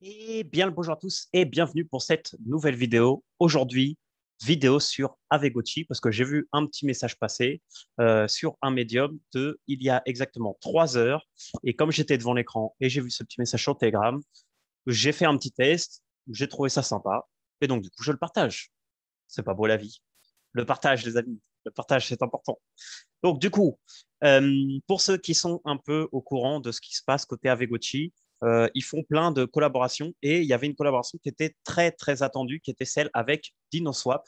Et bien le bonjour à tous et bienvenue pour cette nouvelle vidéo. Aujourd'hui, vidéo sur Avegochi parce que j'ai vu un petit message passer sur un médium de il y a exactement 3 heures. Et comme j'étais devant l'écran et j'ai vu ce petit message sur Telegram, j'ai fait un petit test, j'ai trouvé ça sympa et donc du coup je le partage. C'est pas beau la vie. Le partage, les amis, le partage c'est important. Donc, du coup, pour ceux qui sont un peu au courant de ce qui se passe côté Avegochi, ils font plein de collaborations et il y avait une collaboration qui était très, très attendue, qui était celle avec DinoSwap.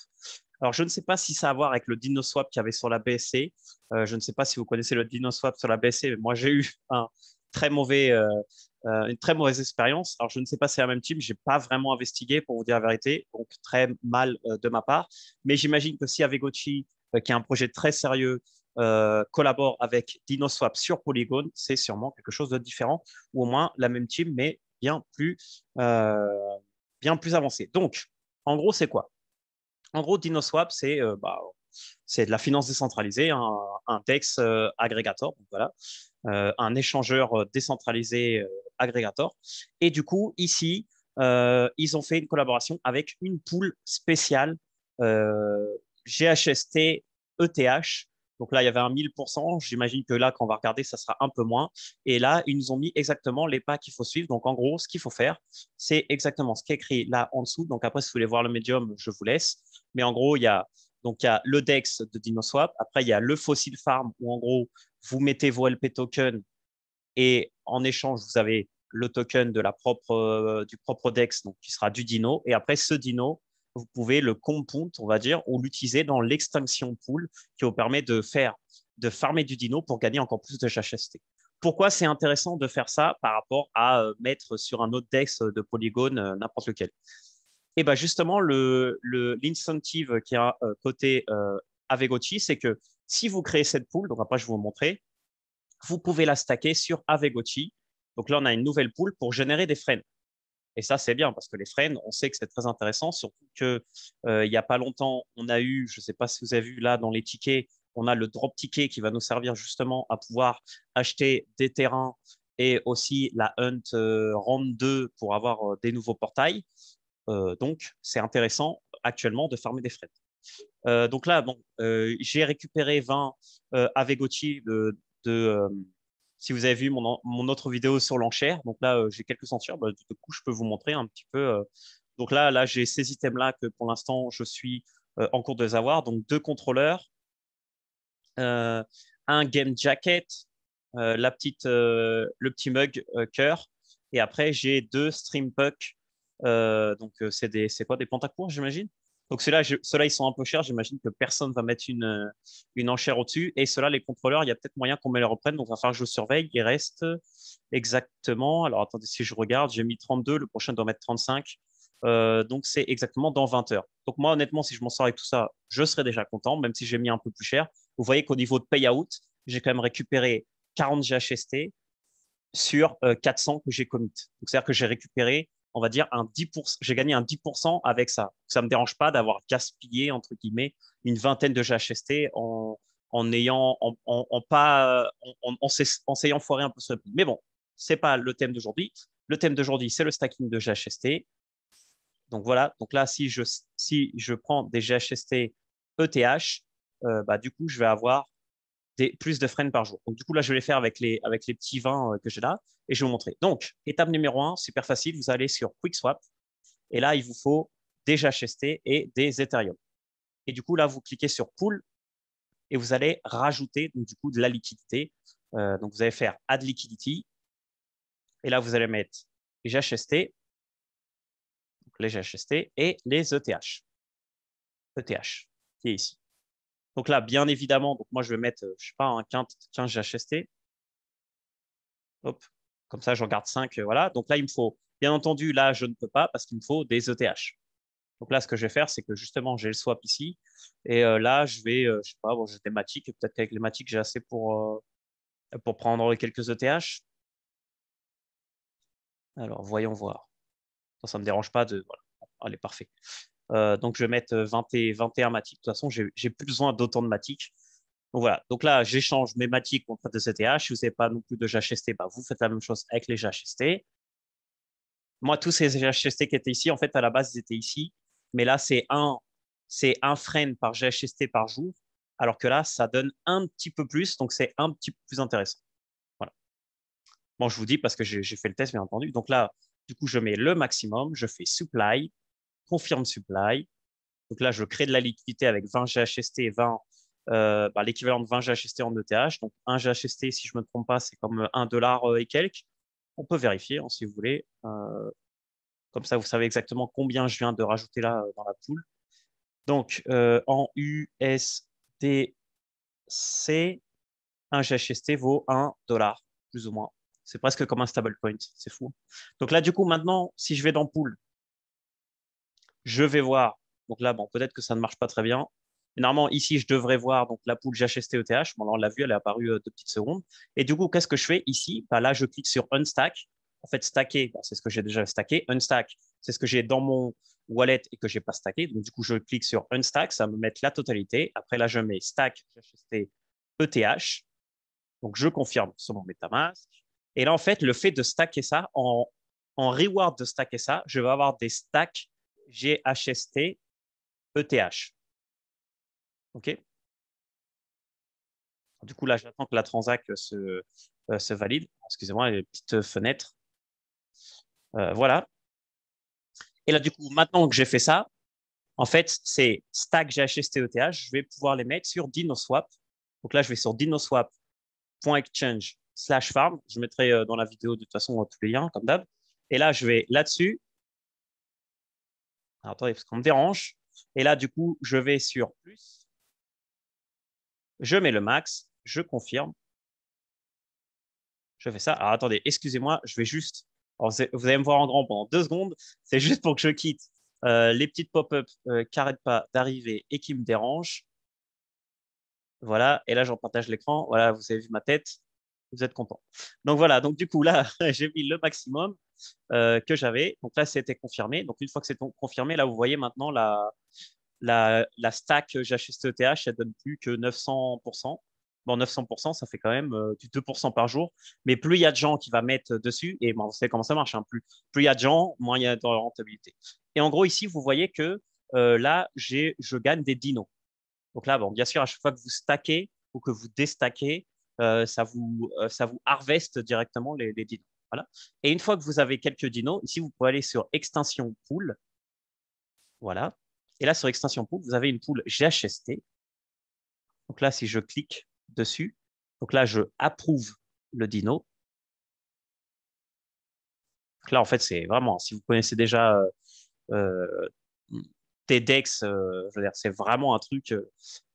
Alors, je ne sais pas si ça a à voir avec le DinoSwap qu'il y avait sur la BSC. Je ne sais pas si vous connaissez le DinoSwap sur la BSC, mais moi, j'ai eu très mauvais, une très mauvaise expérience. Alors, je ne sais pas si c'est la même team. Je n'ai pas vraiment investigué pour vous dire la vérité, donc très mal de ma part. Mais j'imagine que si Avegochi, qui est un projet très sérieux, collabore avec DinoSwap sur Polygon, c'est sûrement quelque chose de différent, ou au moins la même team, mais euh, bien plus avancé. Donc, en gros, c'est quoi? En gros, DinoSwap, c'est de la finance décentralisée, un DEX agrégateur, donc voilà, un échangeur décentralisé agrégateur. Et du coup, ici, ils ont fait une collaboration avec une pool spéciale euh, GHST ETH. Donc là, il y avait un 1000%. J'imagine que là, quand on va regarder, ça sera un peu moins. Et là, ils nous ont mis exactement les pas qu'il faut suivre. Donc en gros, ce qu'il faut faire, c'est exactement ce qui est écrit là en dessous. Donc après, si vous voulez voir le médium, je vous laisse. Mais en gros, il y a le DEX de DinoSwap. Après, il y a le Fossil Farm où en gros, vous mettez vos LP tokens et en échange, vous avez le token du propre DEX, donc qui sera du Dino. Et après, ce Dino, vous pouvez le compound, on va dire, ou l'utiliser dans l'extinction pool qui vous permet de farmer du Dino pour gagner encore plus de HST. Pourquoi c'est intéressant de faire ça par rapport à mettre sur un autre DEX de Polygon n'importe lequel? Et ben justement, l'incentive qui a côté Avegochi, c'est que si vous créez cette pool, donc après je vais vous montrer, vous pouvez la stacker sur Avegochi. Donc là, on a une nouvelle pool pour générer des frames. Et ça, c'est bien parce que les frames, on sait que c'est très intéressant, surtout que il n'y a pas longtemps, on a eu, je ne sais pas si vous avez vu là dans les tickets, on a le drop ticket qui va nous servir justement à pouvoir acheter des terrains et aussi la Hunt Round 2 pour avoir des nouveaux portails. Donc, c'est intéressant actuellement de farmer des frames. Donc là, bon, j'ai récupéré 20 Avegochi si vous avez vu mon autre vidéo sur l'enchère. Donc là, j'ai quelques centaines. Bah, du coup, je peux vous montrer un petit peu. Donc là, j'ai ces items-là que pour l'instant, je suis en cours de les avoir. Donc deux contrôleurs, euh, un game jacket, le petit mug cœur. Et après, j'ai deux stream puck. C'est quoi, des pentacours, j'imagine? Donc ceux-là, ils sont un peu chers. J'imagine que personne va mettre une enchère au-dessus. Et ceux-là, les contrôleurs, il y a peut-être moyen qu'on me les reprenne. Donc, il va falloir que je surveille. Il reste exactement. Alors, attendez, si je regarde, j'ai mis 32. Le prochain doit mettre 35. Donc, c'est exactement dans 20 heures. Donc, moi, honnêtement, si je m'en sors avec tout ça, je serais déjà content, même si j'ai mis un peu plus cher. Vous voyez qu'au niveau de payout, j'ai quand même récupéré 40 GHST sur 400 que j'ai commit. Donc, c'est-à-dire que j'ai récupéré, on va dire, un 10%, j'ai gagné un 10% avec ça. Ça ne me dérange pas d'avoir gaspillé, entre guillemets, une vingtaine de GHST en ayant, en pas, en s'ayant foiré un peu sur le prix. Mais bon, c'est pas le thème d'aujourd'hui. Le thème d'aujourd'hui, c'est le stacking de GHST. Donc voilà. Donc là, si je prends des GHST ETH, bah, du coup, je vais avoir plus de frames par jour. Donc, du coup, là, je vais les faire avec les petits 20 que j'ai là et je vais vous montrer. Donc, étape numéro un, super facile. Vous allez sur QuickSwap et là, il vous faut des GHST et des Ethereum. Et du coup, là, vous cliquez sur Pool et vous allez rajouter donc, du coup de la liquidité. Donc, vous allez faire Add Liquidity et là, vous allez mettre les GHST, donc les GHST et les ETH. ETH qui est ici. Donc là, bien évidemment, donc moi, je vais mettre, je sais pas, un 15 GHST. Hop, comme ça, j'en garde 5. Voilà. Donc là, il me faut, bien entendu, là, je ne peux pas parce qu'il me faut des ETH. Donc là, ce que je vais faire, c'est que justement, j'ai le swap ici. Et là, je vais, je sais pas, bon, j'ai des matiques. Peut-être qu'avec les matiques, j'ai assez pour prendre quelques ETH. Alors, voyons voir. Ça ne me dérange pas de. Voilà. Allez, parfait. Donc, je vais mettre 20 et 21 matiques. De toute façon, j'ai plus besoin d'autant de matiques. Donc voilà. Donc là, j'échange mes matiques contre des ETH. Si vous n'avez pas non plus de GHST, bah, vous faites la même chose avec les GHST. Moi, tous ces GHST qui étaient ici, en fait, à la base, ils étaient ici. Mais là, c'est un frame par GHST par jour. Alors que là, ça donne un petit peu plus. Donc, c'est un petit peu plus intéressant. Voilà. Bon, je vous dis parce que j'ai fait le test, bien entendu. Donc là, du coup, je mets le maximum. Je fais supply, confirme supply. Donc là, je crée de la liquidité avec 20 GHST et 20, l'équivalent de 20 GHST en ETH. Donc, un GHST, si je ne me trompe pas, c'est comme $1 et quelques. On peut vérifier hein, si vous voulez. Comme ça, vous savez exactement combien je viens de rajouter là dans la pool. Donc, en USDC, un GHST vaut $1, plus ou moins. C'est presque comme un stablecoin. C'est fou. Donc là, du coup, maintenant, si je vais dans pool, je vais voir. Donc là, bon, peut-être que ça ne marche pas très bien. Mais normalement, ici, je devrais voir donc, la pool GHST-ETH. Bon, là, on l'a vu, elle est apparue 2 petites secondes. Et du coup, qu'est-ce que je fais ici? Là, je clique sur Unstack. En fait, stacker, c'est ce que j'ai déjà stacké. Unstack, c'est ce que j'ai dans mon wallet et que je n'ai pas stacké. Donc, du coup, je clique sur Unstack. Ça va me mettre la totalité. Après, là, je mets Stack GHST-ETH. Donc, je confirme sur mon MetaMask. Et là, en fait, le fait de stacker ça, en reward de stacker ça, je vais avoir des stacks GHST ETH. OK? Du coup, là, j'attends que la transac se valide. Excusez-moi, il y a une petite fenêtre. Voilà. Et là, du coup, maintenant que j'ai fait ça, en fait, c'est stack GHST ETH. Je vais pouvoir les mettre sur DinoSwap. Donc là, je vais sur dinoswap.exchange/farm. Je mettrai dans la vidéo de toute façon tous les liens, comme d'hab. Et là, je vais là-dessus. Alors, attendez, parce qu'on me dérange. Et là, du coup, je vais sur plus. Je mets le max. Je confirme. Je fais ça. Alors, attendez, excusez-moi, je vais juste. Alors, vous allez me voir en grand pendant 2 secondes. C'est juste pour que je quitte les petites pop-up qui n'arrêtent pas d'arriver et qui me dérangent. Voilà. Et là, j'en partage l'écran. Voilà, vous avez vu ma tête. Vous êtes content. Donc, voilà. Donc, du coup, là, j'ai mis le maximum que j'avais. Donc, là, c'était confirmé. Donc, une fois que c'est confirmé, là, vous voyez maintenant la stack GHSTETH, elle donne plus que 900%. Bon, 900%, ça fait quand même du 2% par jour. Mais plus il y a de gens qui va mettre dessus, et bon, vous savez comment ça marche, hein, plus il y a de gens, moins il y a de rentabilité. Et en gros, ici, vous voyez que là, je gagne des dinos. Donc là, bon, bien sûr, à chaque fois que vous stackez ou que vous déstackez, ça vous harveste directement les dinos. Voilà. Et une fois que vous avez quelques dinos, ici, vous pouvez aller sur Extension Pool. Voilà. Et là, sur Extension Pool, vous avez une pool GHST. Donc là, si je clique dessus, donc là, je approuve le dino. Donc là, en fait, c'est vraiment, si vous connaissez déjà euh, TEDx, je veux dire, c'est vraiment un truc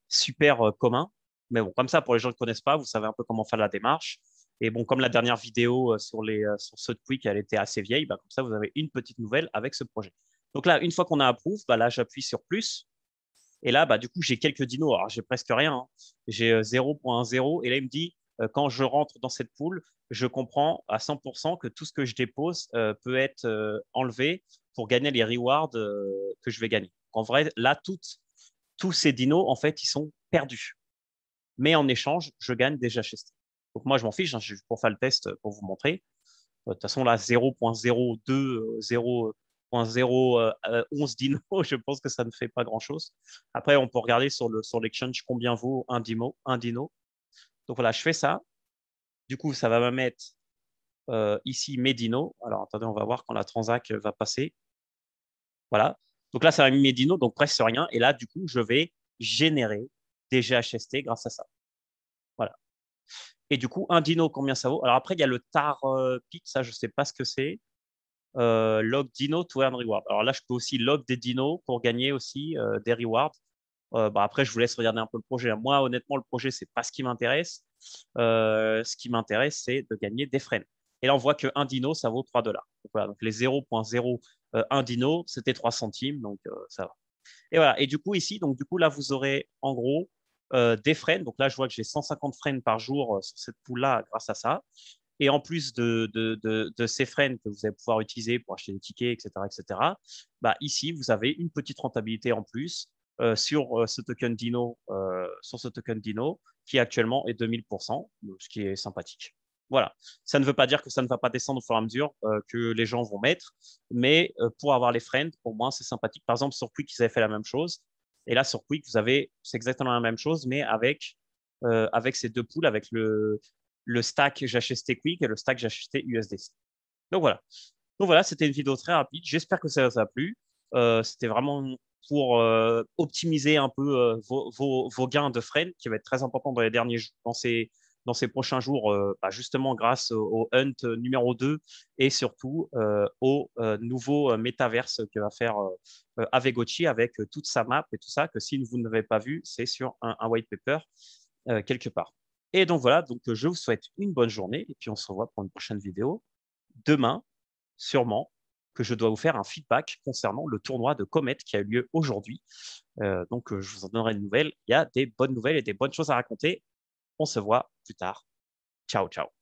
super commun. Mais bon, comme ça, pour les gens qui ne connaissent pas, vous savez un peu comment faire la démarche. Et bon, comme la dernière vidéo sur SudQuick, elle était assez vieille, bah, comme ça, vous avez une petite nouvelle avec ce projet. Donc là, une fois qu'on a approuvé, bah, là, j'appuie sur plus. Et là, bah, du coup, j'ai quelques dinos. Alors, j'ai presque rien, hein. J'ai 0.0. Et là, il me dit, quand je rentre dans cette pool, je comprends à 100% que tout ce que je dépose peut être enlevé pour gagner les rewards que je vais gagner. En vrai, là, tous ces dinos, en fait, ils sont perdus. Mais en échange, je gagne des GHST. Donc, moi, je m'en fiche, hein, juste pour faire le test, pour vous montrer. De toute façon, là, 0.02, 0.011 dino, je pense que ça ne fait pas grand-chose. Après, on peut regarder sur l'exchange combien vaut un dino. Donc voilà, je fais ça. Du coup, ça va me mettre ici mes dinos. Alors, attendez, on va voir quand la transac va passer. Voilà. Donc là, ça va mettre mes dinos, donc presque rien. Et là, du coup, je vais générer des GHST grâce à ça. Voilà. Et du coup, un dino, combien ça vaut? Alors après, il y a le TAR PIC, ça, je ne sais pas ce que c'est. Log dino to earn reward. Alors là, je peux aussi log des dinos pour gagner aussi des rewards. Après, je vous laisse regarder un peu le projet. Moi, honnêtement, le projet, c'est pas ce qui m'intéresse. Ce qui m'intéresse, c'est de gagner des frais. Et là, on voit qu'un dino, ça vaut $3. Donc, voilà, donc les 0.01 dino, c'était 3 centimes, donc ça va. Et voilà. Et du coup, ici, donc du coup, là, vous aurez en gros des frais. Donc là, je vois que j'ai 150 frais par jour sur cette pool-là grâce à ça. Et en plus de ces frais que vous allez pouvoir utiliser pour acheter des tickets, etc., bah, ici, vous avez une petite rentabilité en plus sur ce token Dino qui actuellement est 2000%, ce qui est sympathique. Voilà. Ça ne veut pas dire que ça ne va pas descendre au fur et à mesure que les gens vont mettre, mais pour avoir les friends, au moins, c'est sympathique. Par exemple, sur Quick, ils avaient fait la même chose. Et là, sur Quick, c'est exactement la même chose, mais avec ces deux poules, avec le stack j'ai acheté Quick et le stack j'ai acheté USDC. Donc voilà. Donc voilà, c'était une vidéo très rapide. J'espère que ça vous a plu. C'était vraiment pour optimiser un peu vos gains de frais, qui va être très important dans les derniers jours, dans ces prochains jours, justement grâce au Hunt numéro 2 et surtout au nouveau métaverse que va faire Avegochi avec toute sa map et tout ça, que si vous ne l'avez pas vu, c'est sur un white paper quelque part. Et donc voilà, donc je vous souhaite une bonne journée et puis on se revoit pour une prochaine vidéo demain sûrement, que je dois vous faire un feedback concernant le tournoi de Comet qui a eu lieu aujourd'hui. Donc, je vous en donnerai une nouvelle. Il y a des bonnes nouvelles et des bonnes choses à raconter. On se voit plus tard. Ciao, ciao.